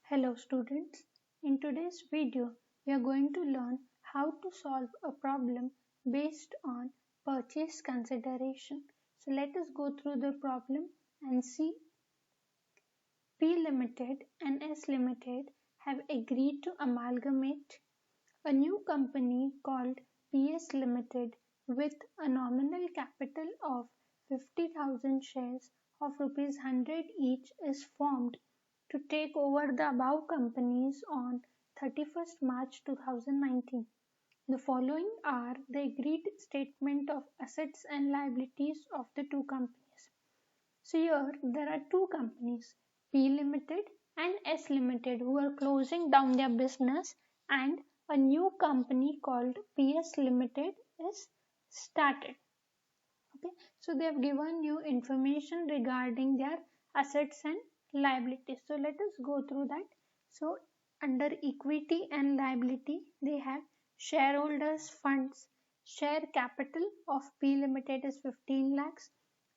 Hello students, in today's video we are going to learn how to solve a problem based on purchase consideration. So let us go through the problem and see. P Limited and S Limited have agreed to amalgamate a new company called PS Limited with a nominal capital of 50,000 shares of rupees 100 each is formed to take over the above companies on 31st March 2019. The following are the agreed statement of assets and liabilities of the two companies. So here there are two companies, P Limited and S Limited, who are closing down their business, and a new company called PS Limited is started. Okay, so they have given you information regarding their assets and liabilities. So let us go through that. So under equity and liability, they have shareholders funds. Share capital of P Limited is 15 lakhs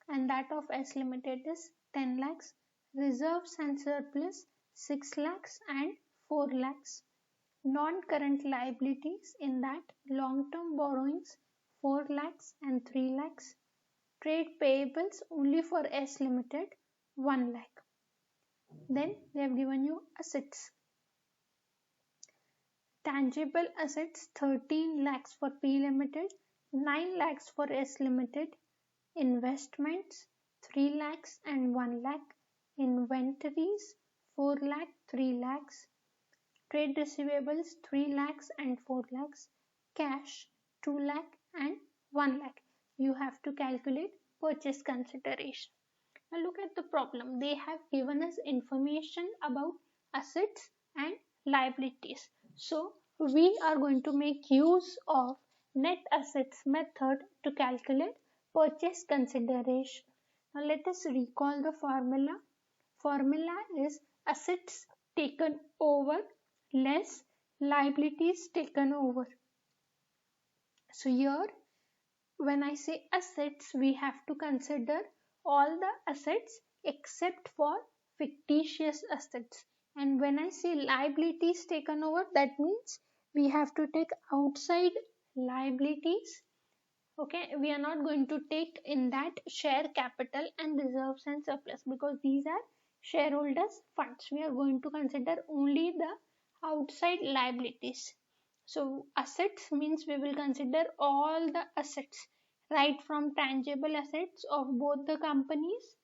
and that of S Limited is 10 lakhs. Reserves and surplus 6 lakhs and 4 lakhs. Non-current liabilities in that long-term borrowings 4 lakhs and 3 lakhs. Trade payables only for S Limited 1 lakh. Then they have given you assets. Tangible assets 13 lakhs for P Limited, 9 lakhs for S Limited. Investments 3 lakhs and 1 lakh. Inventories 4 lakh, 3 lakhs. Trade receivables 3 lakhs and 4 lakhs. Cash 2 lakh and 1 lakh. You have to calculate purchase consideration. Now look at the problem. They have given us information about assets and liabilities. So we are going to make use of net assets method to calculate purchase consideration. Now let us recall the formula. Formula is assets taken over less liabilities taken over. So here when I say assets, we have to consider all the assets except for fictitious assets. And when I say liabilities taken over, that means we have to take outside liabilities. Okay, we are not going to take in that share capital and reserves and surplus because these are shareholders funds. We are going to consider only the outside liabilities. So assets means we will consider all the assets, right from tangible assets of both the companies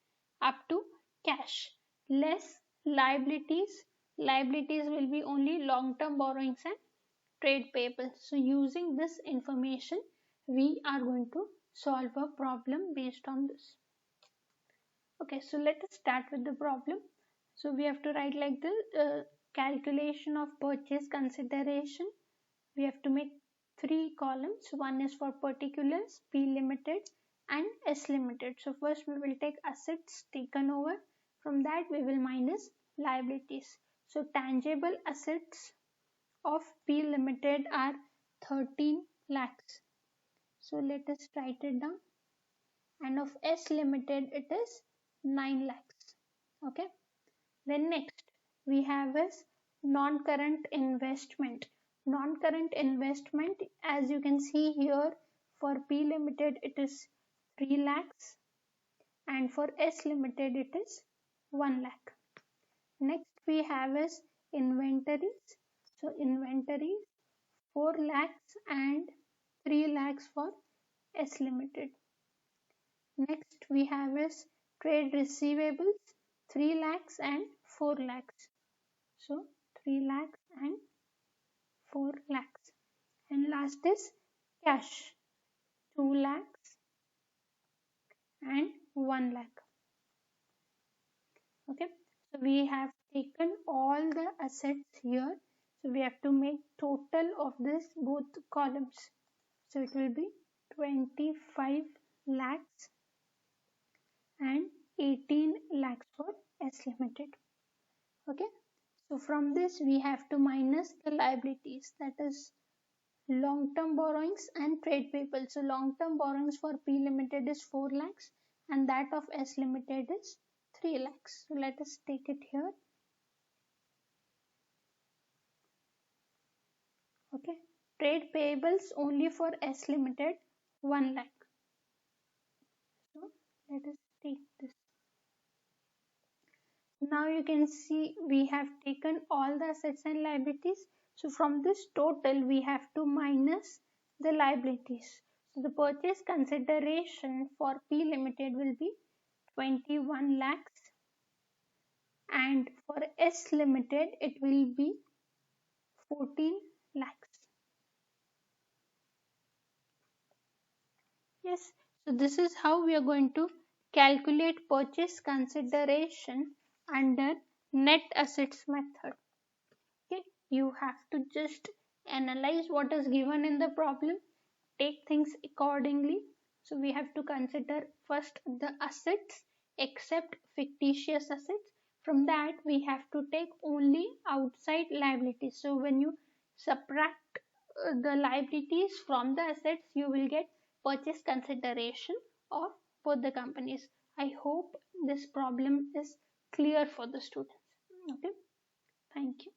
up to cash, less liabilities. Liabilities will be only long-term borrowings and trade payables. So using this information, we are going to solve a problem based on this. Okay, so let us start with the problem. So we have to write like the calculation of purchase consideration. We have to make three columns. One is for particulars, P Limited and S Limited. So first we will take assets taken over. From that we will minus liabilities. So tangible assets of P Limited are 13 lakhs. So let us write it down. And of S Limited it is 9 lakhs. Okay. Then next we have is non-current investment. Non-current investment, as you can see here, for P Limited it is 3 lakhs and for S Limited it is 1 lakh. Next we have is inventories. So inventories 4 lakhs and 3 lakhs for S Limited. Next we have is trade receivables 3 lakhs and 4 lakhs. So 3 lakhs and 4 lakhs. And last is cash 2 lakhs and 1 lakh. Okay, so we have taken all the assets here. So we have to make total of this both columns. So it will be 25 lakhs and 18 lakhs for S Limited. Okay, so from this we have to minus the liabilities, that is long-term borrowings and trade payables. So long-term borrowings for P Limited is 4 lakhs and that of S Limited is 3 lakhs. So let us take it here. Okay. Trade payables only for S Limited 1 lakh. So let us take this. Now you can see we have taken all the assets and liabilities. So from this total we have to minus the liabilities. So the purchase consideration for P Limited will be 21 lakhs, and for S Limited it will be 14 lakhs. Yes, so this is how we are going to calculate purchase consideration under net assets method. Okay, you have to just analyze what is given in the problem, take things accordingly. So we have to consider first the assets except fictitious assets. From that we have to take only outside liabilities. So when you subtract the liabilities from the assets, you will get purchase consideration of both the companies. I hope this problem is clear for the students. Okay, thank you.